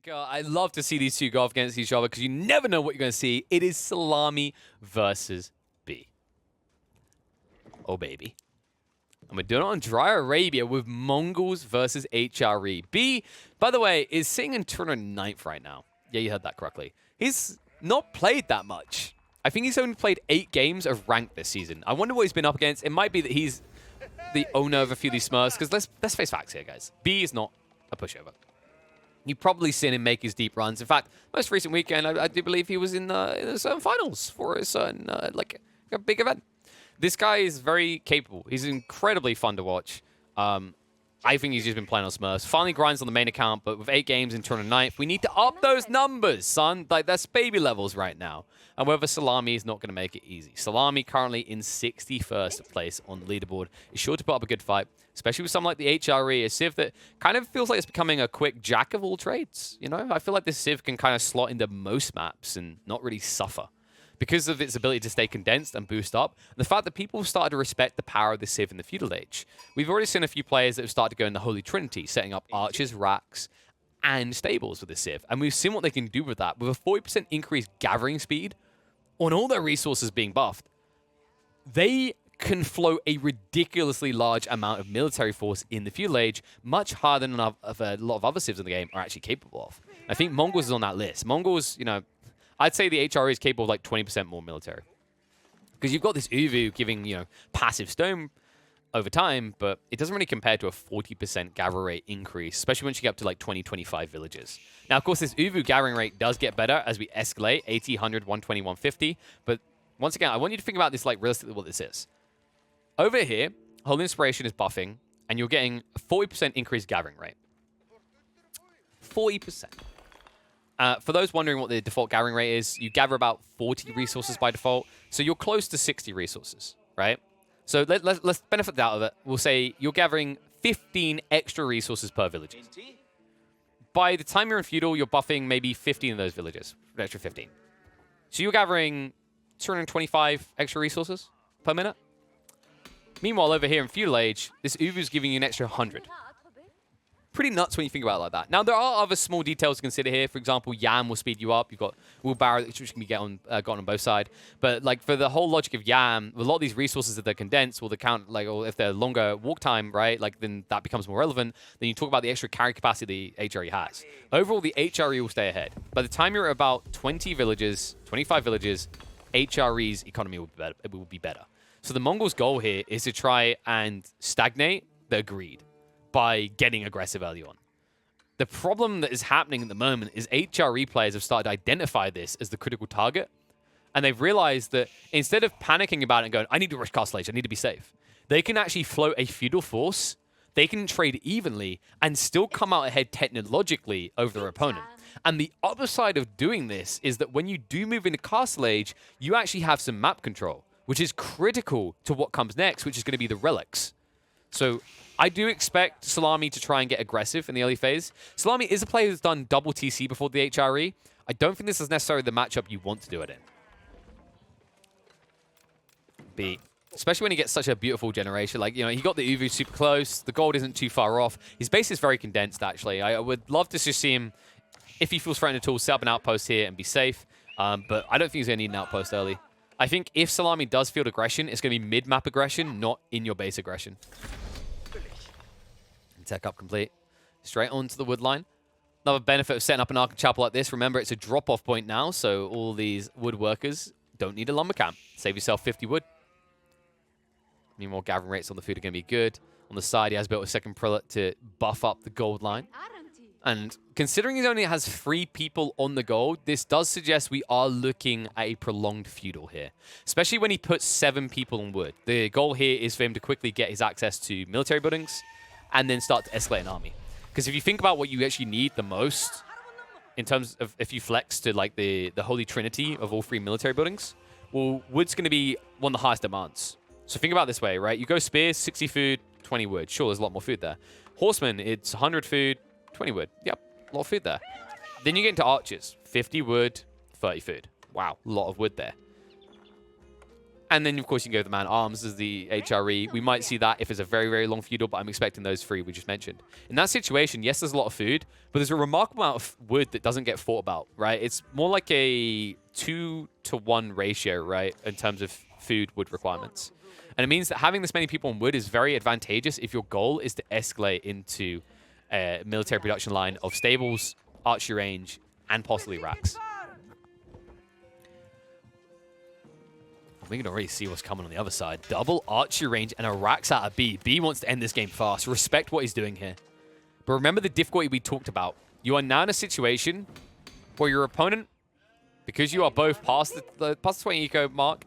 God, I love to see these two go off against each other because you never know what you're going to see. It is Salami versus B. Oh, baby. And we're doing it on Dry Arabia with Mongols versus HRE. B, by the way, is sitting in tournament 9th right now. Yeah, you heard that correctly. He's not played that much. I think he's only played 8 games of ranked this season. I wonder what he's been up against. It might be that he's the owner of a few of these Smurfs, because let's face facts here, guys. B is not a pushover. You've probably seen him make his deep runs. In fact, most recent weekend, I do believe he was in a certain finals for a certain, like, a big event. This guy is very capable. He's incredibly fun to watch. I think he's just been playing on Smurfs. Finally grinds on the main account, but with 8 games in tournament 9th, we need to up those numbers, son. Like, that's baby levels right now. And whether Salami is not going to make it easy. Salami currently in 61st place on the leaderboard. Is sure to put up a good fight, especially with something like the HRE, a Civ that kind of feels like it's becoming a quick jack of all trades. You know, I feel like this Civ can kind of slot into most maps and not really suffer, because of its ability to stay condensed and boost up, and the fact that people have started to respect the power of the Civ in the Feudal Age. We've already seen a few players that have started to go in the Holy Trinity, setting up archers, racks, and stables with the Civ. And we've seen what they can do with that. With a 40% increased gathering speed on all their resources being buffed, they can flow a ridiculously large amount of military force in the Feudal Age, much higher than a lot of other Civs in the game are actually capable of. I think Mongols is on that list. Mongols, you know, I'd say the HRE is capable of like 20% more military. Because you've got this Uvu giving, you know, passive stone over time, but it doesn't really compare to a 40% gather rate increase, especially once you get up to like 20, 25 villages. Now, of course, this Uvu gathering rate does get better as we escalate 80, 100, 120, 150. But once again, I want you to think about this like realistically what this is. Over here, Holy Inspiration is buffing, and you're getting a 40% increased gathering rate. 40%. For those wondering what the default gathering rate is, you gather about 40 resources by default, so you're close to 60 resources, right? So let's benefit out of it. We'll say you're gathering 15 extra resources per village. By the time you're in Feudal, you're buffing maybe 15 of those villages, an extra 15. So you're gathering 225 extra resources per minute. Meanwhile, over here in Feudal Age, this Uvu is giving you an extra 100. Pretty nuts when you think about it like that. Now, there are other small details to consider here. For example, Yam will speed you up. You've got Wheelbarrow, which can be gotten on both sides. But like for the whole logic of Yam, a lot of these resources that they're condensed, will they count, like, or if they're longer walk time, right? Like then that becomes more relevant. Then you talk about the extra carry capacity the HRE has. Overall, the HRE will stay ahead. By the time you're at about 20 villages, 25 villages, HRE's economy will be better. It will be better. So the Mongols' goal here is to try and stagnate the greed by getting aggressive early on. The problem that is happening at the moment is HRE players have started to identify this as the critical target, and they've realized that instead of panicking about it and going, I need to rush Castle Age, I need to be safe, they can actually float a feudal force, they can trade evenly, and still come out ahead technologically over their opponent. And the other side of doing this is that when you do move into Castle Age, you actually have some map control, which is critical to what comes next, which is going to be the relics. So I do expect Salami to try and get aggressive in the early phase. Salami is a player who's done double TC before the HRE. I don't think this is necessarily the matchup you want to do it in. B. Especially when he gets such a beautiful generation. Like, you know, he got the Uvu super close. The gold isn't too far off. His base is very condensed, actually. I would love to just see him, if he feels threatened at all, set up an outpost here and be safe. But I don't think he's going to need an outpost early. I think if Salami does field aggression, it's going to be mid-map aggression, not in your base aggression. Tech up complete. Straight onto the wood line. Another benefit of setting up an Ark and Chapel like this, remember it's a drop-off point now, so all these woodworkers don't need a lumber camp. Save yourself 50 wood. Meanwhile, gathering rates on the food are going to be good. On the side, he has built a second prelate to buff up the gold line. And considering he only has 3 people on the gold, this does suggest we are looking at a prolonged feudal here. Especially when he puts 7 people on wood. The goal here is for him to quickly get his access to military buildings and then start to escalate an army. Because if you think about what you actually need the most, in terms of if you flex to like the holy trinity of all 3 military buildings, well, wood's going to be one of the highest demands. So think about it this way, right? You go spears, 60 food, 20 wood. Sure, there's a lot more food there. Horsemen, it's 100 food, 20 wood. Yep, a lot of food there. Then you get into archers, 50 wood, 30 food. Wow, a lot of wood there. And then, of course, you can go with the man-at-arms as the HRE. We might see that if it's a very, very long feudal, but I'm expecting those 3 we just mentioned. In that situation, yes, there's a lot of food, but there's a remarkable amount of wood that doesn't get thought about, right? It's more like a 2-to-1 ratio, right, in terms of food-wood requirements. And it means that having this many people on wood is very advantageous if your goal is to escalate into a military production line of stables, archery range, and possibly racks. We can already see what's coming on the other side. Double archery range and a racks out of B. B wants to end this game fast. Respect what he's doing here. But remember the difficulty we talked about. You are now in a situation where your opponent, because you are both past the 20 eco mark,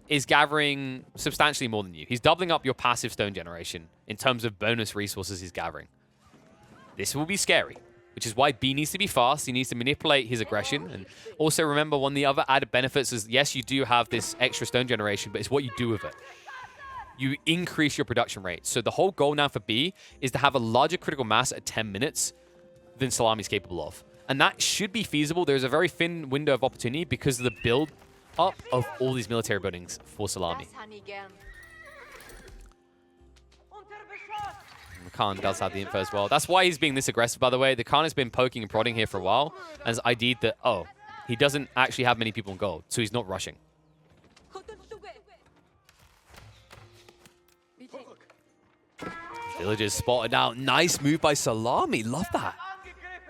is gathering substantially more than you. He's doubling up your passive stone generation in terms of bonus resources he's gathering. This will be scary, which is why B needs to be fast. He needs to manipulate his aggression. And also remember, one of the other added benefits is, yes, you do have this extra stone generation, but it's what you do with it. You increase your production rate. So the whole goal now for B is to have a larger critical mass at 10 minutes than Salami is capable of. And that should be feasible. There's a very thin window of opportunity because of the build up of all these military buildings for Salami. Khan does have the info as well. That's why he's being this aggressive, by the way. The Khan has been poking and prodding here for a while and has ID'd that, oh, he doesn't actually have many people in gold, so he's not rushing. Villagers spotted out. Nice move by Salami. Love that.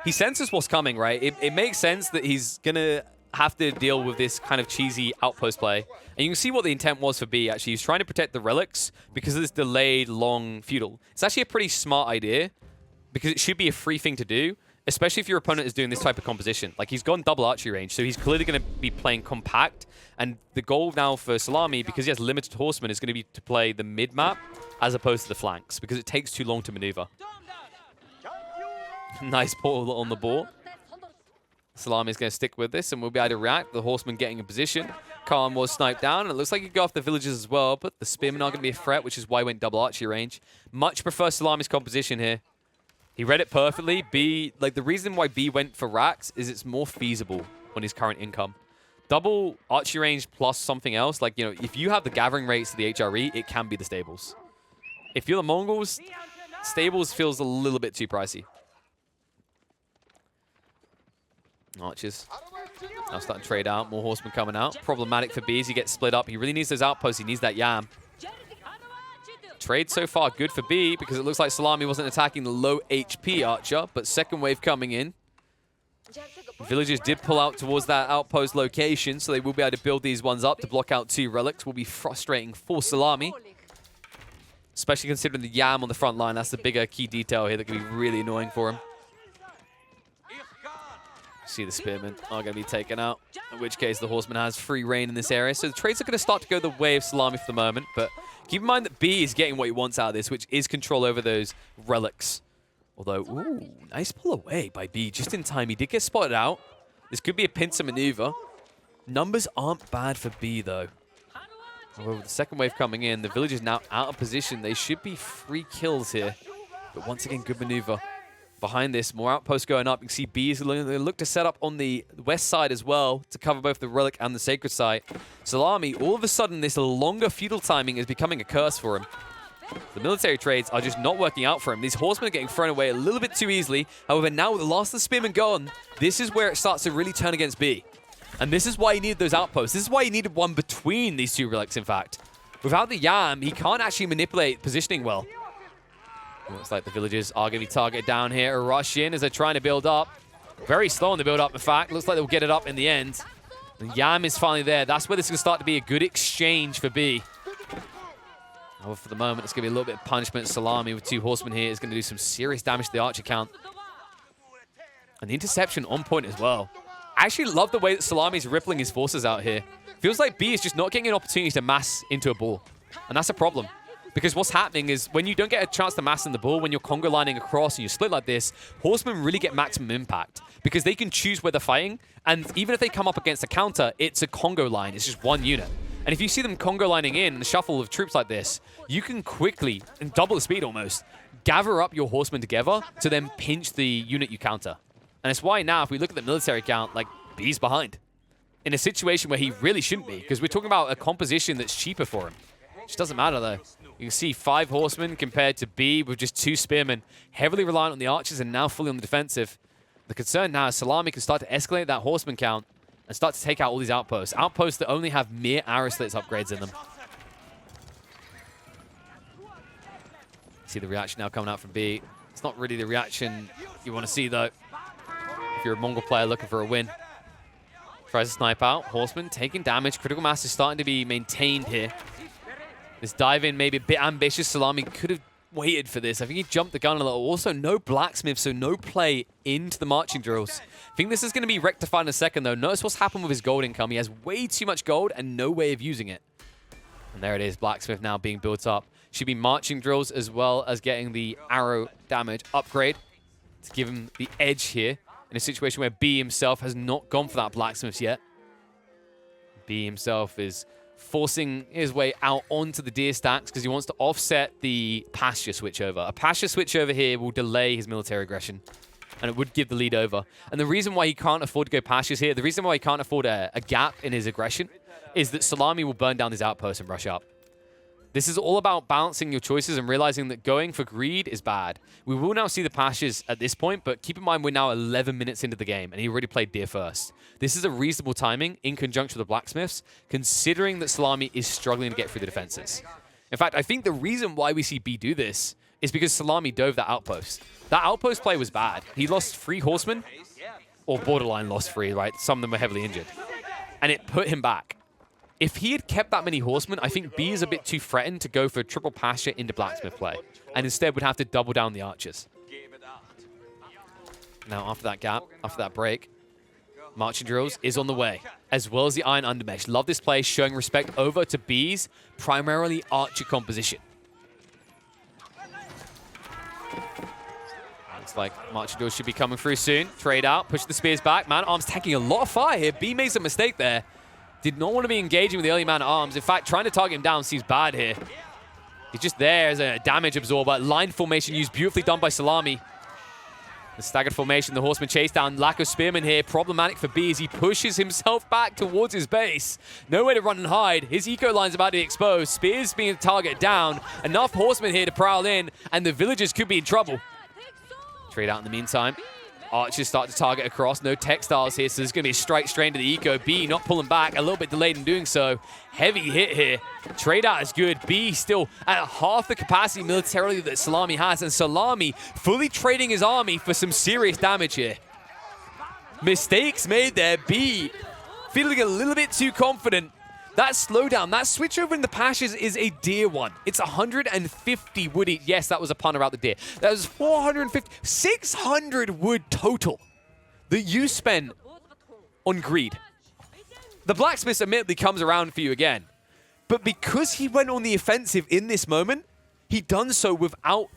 He senses what's coming, right? It makes sense that he's going to have to deal with this kind of cheesy outpost play. And you can see what the intent was for B, actually. He's trying to protect the relics because of this delayed, long feudal. It's actually a pretty smart idea because it should be a free thing to do, especially if your opponent is doing this type of composition. Like, he's gone double archery range, so he's clearly going to be playing compact. And the goal now for Salami, because he has limited horsemen, is going to be to play the mid-map as opposed to the flanks because it takes too long to maneuver. Nice pull on the ball. Salami is going to stick with this, and we'll be able to react. The horseman getting in position. Khan was sniped down, and it looks like he could go off the villagers as well, but the spearmen aren't going to be a threat, which is why he went double archery range. Much prefer Salami's composition here. He read it perfectly. B, like, the reason why B went for racks is it's more feasible on his current income. Double archery range plus something else, like, you know, if you have the gathering rates to the HRE, it can be the stables. If you're the Mongols, stables feels a little bit too pricey. Archers now starting to trade out. More horsemen coming out. Problematic for B as he gets split up. He really needs those outposts. He needs that yam. Trade so far good for B because it looks like Salami wasn't attacking the low HP archer, but second wave coming in. Villagers did pull out towards that outpost location, so they will be able to build these ones up to block out 2 relics. Will be frustrating for Salami, especially considering the yam on the front line. That's the bigger key detail here that can be really annoying for him. See the spearmen are going to be taken out, in which case the horseman has free reign in this area. So the trades are going to start to go the way of Salami for the moment, but keep in mind that B is getting what he wants out of this, which is control over those relics. Although, ooh, nice pull away by B just in time. He did get spotted out. This could be a pincer maneuver. Numbers aren't bad for B, though. However, with the second wave coming in, the villagers now out of position. They should be 3 kills here, but once again, good maneuver. Behind this, more outposts going up. You can see B is going to look to set up on the west side as well to cover both the relic and the sacred site. Salami, all of a sudden, this longer feudal timing is becoming a curse for him. The military trades are just not working out for him. These horsemen are getting thrown away a little bit too easily. However, now with the last of the spearmen gone, this is where it starts to really turn against B. And this is why he needed those outposts. This is why he needed one between these 2 relics, in fact. Without the yam, he can't actually manipulate positioning well. Looks like the villagers are going to be targeted down here. A rush in as they're trying to build up. Very slow on the build up, in fact. Looks like they'll get it up in the end. The yam is finally there. That's where this is going to start to be a good exchange for B. However, for the moment, it's going to be a little bit of punishment. Salami with 2 horsemen here is going to do some serious damage to the archer count. And the interception on point as well. I actually love the way that Salami is rippling his forces out here. Feels like B is just not getting an opportunity to mass into a ball. And that's a problem. Because what's happening is when you don't get a chance to mass in the ball, when you're Congo lining across and you split like this, horsemen really get maximum impact because they can choose where they're fighting. And even if they come up against a counter, it's a Congo line. It's just 1 unit. And if you see them Congo lining in the shuffle of troops like this, you can quickly, and double the speed almost, gather up your horsemen together to then pinch the unit you counter. And it's why now, if we look at the military count, like, B's behind. in a situation where he really shouldn't be, because we're talking about a composition that's cheaper for him. Which doesn't matter, though. You can see 5 horsemen compared to B with just 2 spearmen, heavily reliant on the archers and now fully on the defensive. The concern now is Salami can start to escalate that horseman count and start to take out all these outposts. Outposts that only have mere arrow slits upgrades in them. See the reaction now coming out from B. It's not really the reaction you want to see, though, if you're a Mongol player looking for a win. Tries to snipe out. Horseman taking damage. Critical mass is starting to be maintained here. This dive in maybe a bit ambitious. Salami could have waited for this. I think he jumped the gun a little. Also, no blacksmith, so no play into the marching drills. I think this is going to be rectified in a second, though. Notice what's happened with his gold income. He has way too much gold and no way of using it. And there it is. Blacksmith now being built up. Should be marching drills as well as getting the arrow damage upgrade to give him the edge here in a situation where B himself has not gone for that blacksmith yet. B himself is forcing his way out onto the deer stacks because he wants to offset the pasture switchover. A pasture switchover here will delay his military aggression, and it would give the lead over. And the reason why he can't afford to go pastures here, the reason why he can't afford a gap in his aggression, is that Salami will burn down his outpost and rush up. This is all about balancing your choices and realizing that going for greed is bad. We will now see the pastures at this point, but keep in mind we're now 11 minutes into the game, and he already played deer first. This is a reasonable timing in conjunction with the blacksmiths, considering that Salami is struggling to get through the defenses. In fact, I think the reason why we see B do this is because Salami dove that outpost. That outpost play was bad. He lost 3 horsemen, or borderline lost 3, right? Some of them were heavily injured. And it put him back. If he had kept that many horsemen, I think B is a bit too threatened to go for triple pasture into blacksmith play, and instead would have to double down the archers. Now, after that gap, after that break, marching drills is on the way, as well as the iron undermesh. Love this play, showing respect over to B's primarily archer composition. Looks like marching drills should be coming through soon. Trade out, push the spears back. Man-at-arms taking a lot of fire here. B makes a mistake there. Did not want to be engaging with the early man-at-arms. In fact, trying to target him down seems bad here. He's just there as a damage absorber. Line formation used beautifully done by Salami. The staggered formation, the horseman chase down. Lack of spearmen here. Problematic for B as he pushes himself back towards his base. Nowhere to run and hide. His eco line's about to be exposed. Spears being targeted down. Enough horsemen here to prowl in, and the villagers could be in trouble. Trade out in the meantime. Archers start to target across. No textiles here, so there's going to be a strike strain to the eco. B not pulling back. A little bit delayed in doing so. Heavy hit here. Trade out is good. B still at half the capacity militarily that Salami has. And Salami fully trading his army for some serious damage here. Mistakes made there. B feeling a little bit too confident. That slowdown, that switch over in the pastures is a deer one. It's 150 wood each. Yes, that was a pun about the deer. That was 450, 600 wood total that you spend on greed. The blacksmith admittedly comes around for you again. But because he went on the offensive in this moment, he done so without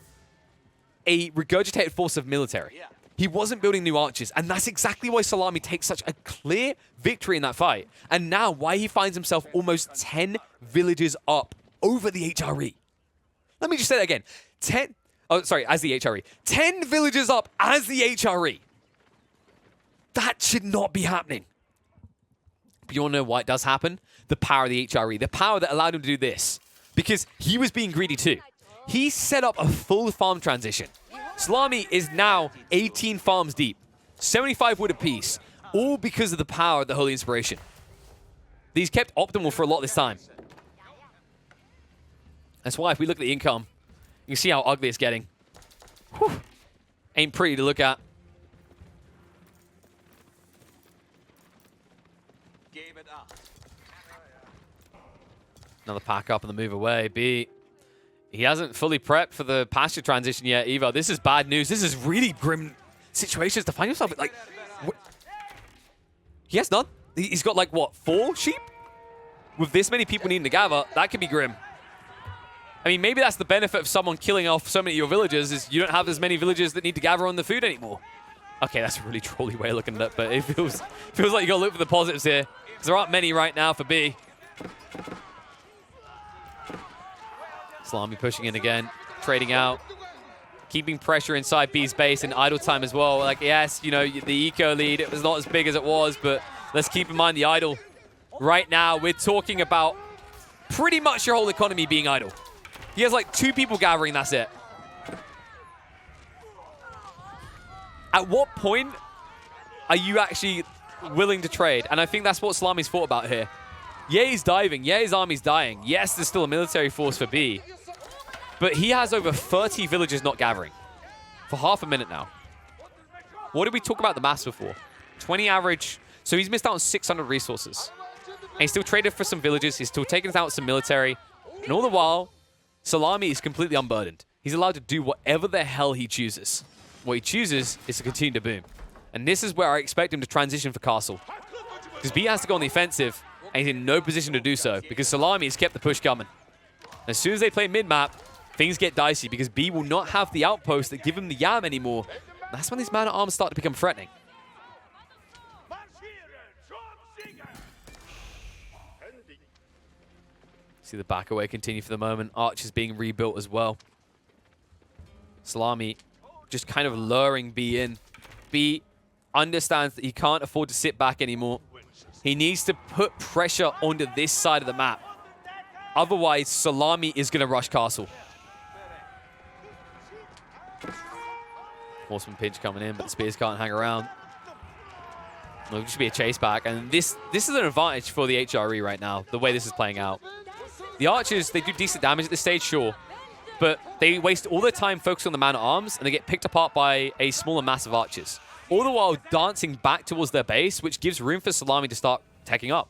a regurgitated force of military. He wasn't building new archers, and that's exactly why Salami takes such a clear victory in that fight. And now why he finds himself almost 10 villages up over the HRE. Let me just say that again. As the HRE. 10 villages up as the HRE. That should not be happening. But you want to know why it does happen? The power of the HRE. The power that allowed him to do this. Because he was being greedy too. He set up a full farm transition. Salami is now 18 farms deep, 75 wood apiece, all because of the power of the Holy Inspiration. These kept optimal for a lot this time. That's why if we look at the income, you can see how ugly it's getting. Whew. Ain't pretty to look at. Another pack up and the move away. B. He hasn't fully prepped for the pasture transition yet, Evo. This is bad news. This is really grim situations to find yourself in. Like, he has none. He's got, like, what, 4 sheep? With this many people needing to gather, that could be grim. I mean, maybe that's the benefit of someone killing off so many of your villagers, is you don't have as many villagers that need to gather on the food anymore. Okay, that's a really trolly way of looking at it, but it feels like you got to look for the positives here. Because there aren't many right now for B. Salami pushing in again, trading out. keeping pressure inside B's base and idle time as well. Like, yes, you know, the eco lead, it was not as big as it was, but let's keep in mind the idle. Right now, we're talking about pretty much your whole economy being idle. He has like 2 people gathering, that's it. At what point are you actually willing to trade? And I think that's what Salami's thought about here. Yeah, he's diving. Yeah, his army's dying. Yes, there's still a military force for B. But he has over 30 villagers not gathering for half a minute now. What did we talk about the mass before? 20 average. So he's missed out on 600 resources. And he's still traded for some villages. He's still taken out some military. And all the while, Salami is completely unburdened. He's allowed to do whatever the hell he chooses. What he chooses is to continue to boom. And this is where I expect him to transition for Castle. Because B has to go on the offensive, and he's in no position to do so, because Salami has kept the push coming. As soon as they play mid-map, things get dicey, because B will not have the outposts that give him the yam anymore. And that's when these man-at-arms start to become threatening. See the back away continue for the moment. Arch is being rebuilt as well. Salami just kind of luring B in. B understands that he can't afford to sit back anymore. He needs to put pressure onto this side of the map. Otherwise, Salami is going to rush Castle. Horseman pinch coming in, but the spears can't hang around. It'll just be a chase back. And this is an advantage for the HRE right now, the way this is playing out. The archers, they do decent damage at this stage, sure. But they waste all their time focusing on the man-at-arms, and they get picked apart by a smaller mass of archers. All the while dancing back towards their base, which gives room for Salami to start taking up.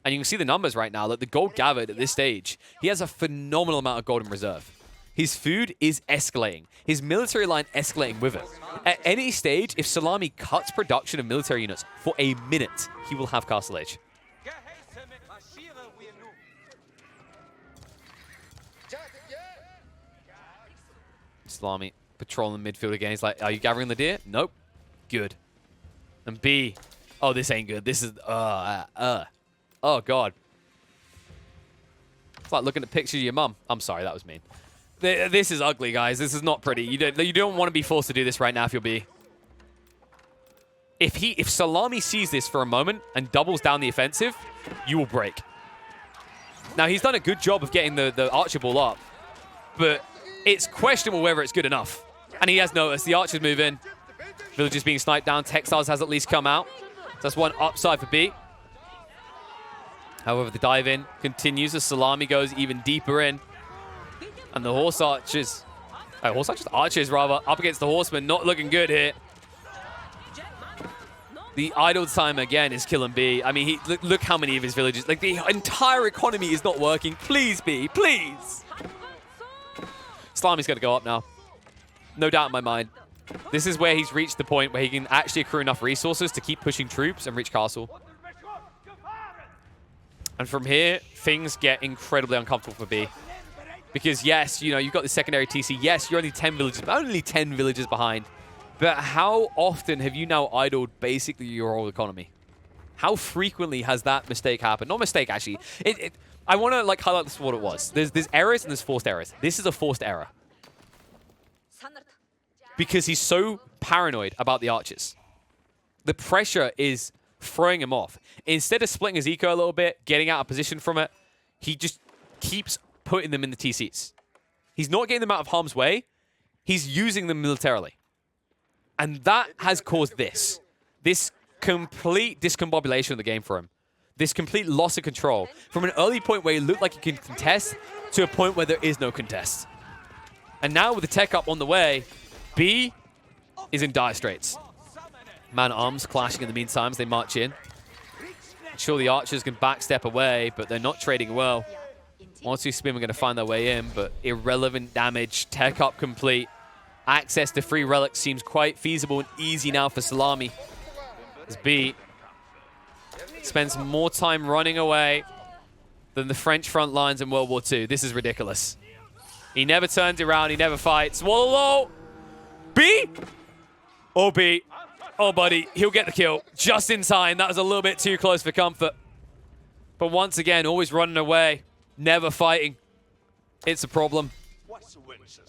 And you can see the numbers right now, that the gold gathered at this stage, he has a phenomenal amount of gold in reserve. His food is escalating. His military line escalating with it. At any stage, if Salami cuts production of military units for a minute, he will have Castle Age. Salami patrolling the midfield again. He's like, are you gathering the deer? Nope. Good. And B, oh, this ain't good. This is, oh, God. It's like looking at pictures of your mum. I'm sorry, that was mean. This is ugly, guys. This is not pretty. You don't want to be forced to do this right now if you're B. If Salami sees this for a moment and doubles down the offensive, you will break. Now, he's done a good job of getting the archer ball up, but it's questionable whether it's good enough. And he has noticed. The archers move in. Villagers being sniped down. Textiles has at least come out. So that's one upside for B. However, the dive in continues as Salami goes even deeper in. And the archers, rather, up against the horsemen, not looking good here. The idle time again is killing B. I mean, look how many of his villages, like the entire economy is not working. Please, B, please. Salami's going to go up now. No doubt in my mind. This is where he's reached the point where he can actually accrue enough resources to keep pushing troops and reach Castle. And from here, things get incredibly uncomfortable for B. Because yes, you know, you've got the secondary TC. Yes, you're only 10 villages behind. But how often have you now idled basically your whole economy? How frequently has that mistake happened? Not mistake, actually. I want to like highlight this for what it was. There's errors and there's forced errors. This is a forced error. Because he's so paranoid about the archers. The pressure is throwing him off. Instead of splitting his eco a little bit, getting out of position from it, he just keeps putting them in the TCs. He's not getting them out of harm's way. He's using them militarily. And that has caused this complete discombobulation of the game for him. This complete loss of control. From an early point where he looked like he could contest to a point where there is no contest. And now with the tech up on the way, B is in dire straits. Man-at-arms clashing in the meantime as they march in. Sure, the archers can backstep away, but they're not trading well. 1-2 spin are going to find their way in, but irrelevant damage. Tech up complete. Access to free relics seems quite feasible and easy now for Salami. As B spends more time running away than the French front lines in World War II. This is ridiculous. He never turns around. He never fights. Swallow. B. Oh, B. Oh, buddy. He'll get the kill just in time. That was a little bit too close for comfort. But once again, always running away. Never fighting. It's a problem.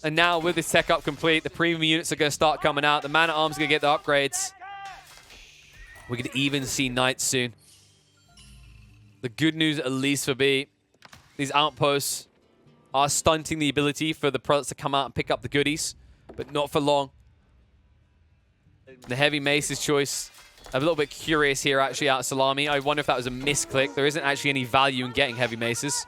And now with this tech up complete, the premium units are going to start coming out. The man-at-arms are going to get the upgrades. We could even see Knights soon. The good news, at least for B, these outposts are stunting the ability for the products to come out and pick up the goodies, but not for long. The heavy mace's choice. I'm a little bit curious here, actually, out of Salami. I wonder if that was a misclick. There isn't actually any value in getting heavy maces.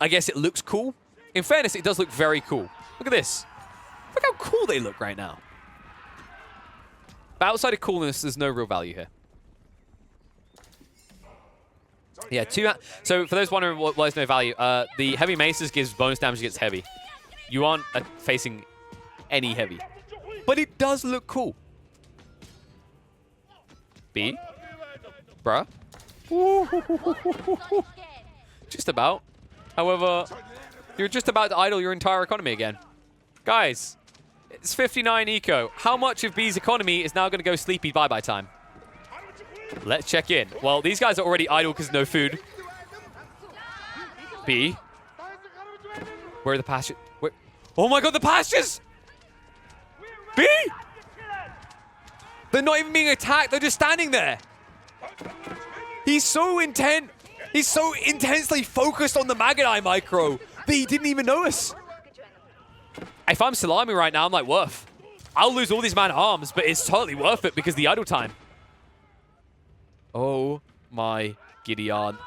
I guess it looks cool. In fairness, it does look very cool. Look at this. Look how cool they look right now. But outside of coolness, there's no real value here. Yeah, so for those wondering why there's no value, the heavy maces gives bonus damage against heavy. You aren't facing any heavy. But it does look cool. B? Bruh? Just about. However, you're just about to idle your entire economy again. Guys, it's 59 eco. How much of B's economy is now going to go sleepy bye-bye time? Let's check in. Well, these guys are already idle because no food. B? Where are the pastures? Where? Oh my god, the pastures! B? They're not even being attacked. They're just standing there. He's so intent. He's so intensely focused on the Magadai micro that he didn't even notice. If I'm Salami right now, I'm like, worth. I'll lose all these man-at-arms, but it's totally worth it because the idle time. Oh my Gideon.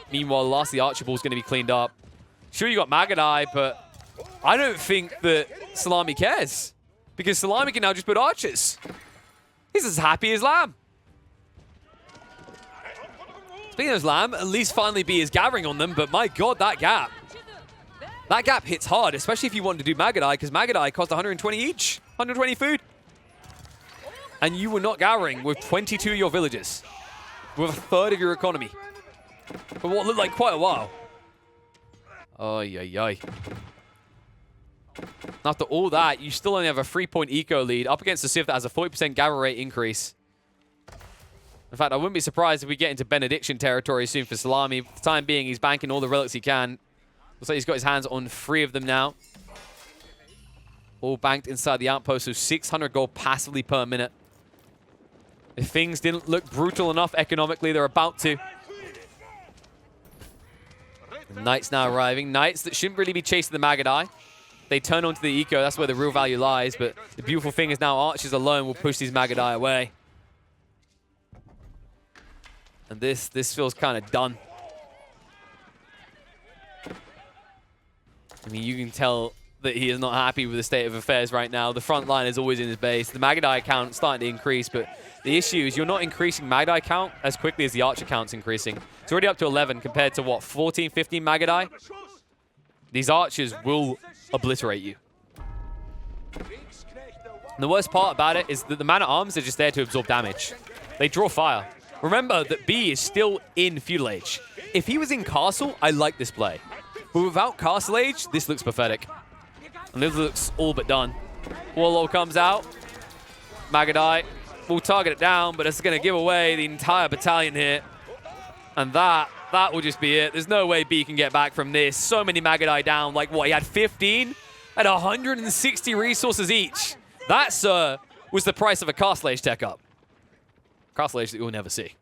Meanwhile, lastly, Archibald's going to be cleaned up. Sure, you got Magadai, but I don't think that Salami cares. Because Salami can now just put archers. He's as happy as Lamb. Speaking of Lamb, at least finally B is gathering on them, but my god, that gap. That gap hits hard, especially if you want to do Magadai, because Magadai cost 120 each. 120 food. And you were not gathering with 22 of your villages. With a third of your economy. For what looked like quite a while. Ay, ay, ay. After all that, you still only have a 3-point eco lead up against the Civ that has a 40% gather rate increase. In fact, I wouldn't be surprised if we get into Benediction territory soon for Salami. For the time being, he's banking all the relics he can. Looks like he's got his hands on 3 of them now. All banked inside the outpost, so 600 gold passively per minute. If things didn't look brutal enough economically, they're about to. The Knights now arriving. Knights that shouldn't really be chasing the Magadai. They turn onto the eco, that's where the real value lies, but the beautiful thing is now archers alone will push these Magadai away. And this feels kind of done. I mean, you can tell that he is not happy with the state of affairs right now. The front line is always in his base. The Magadai count starting to increase, but the issue is you're not increasing Magadai count as quickly as the archer count's increasing. It's already up to 11 compared to, what, 14, 15 Magadai? These archers will obliterate you. And the worst part about it is that the man-at-arms are just there to absorb damage. They draw fire. Remember that B is still in Feudal Age. If he was in Castle, I like this play. But without Castle Age, this looks pathetic. And this looks all but done. Warlord comes out. Magadai will target it down, but it's going to give away the entire battalion here. And that will just be it. There's no way B can get back from this. So many Magadai down. Like, what, he had 15 at 160 resources each. That, sir, was the price of a Castle Age tech up. Castle Age that you'll never see.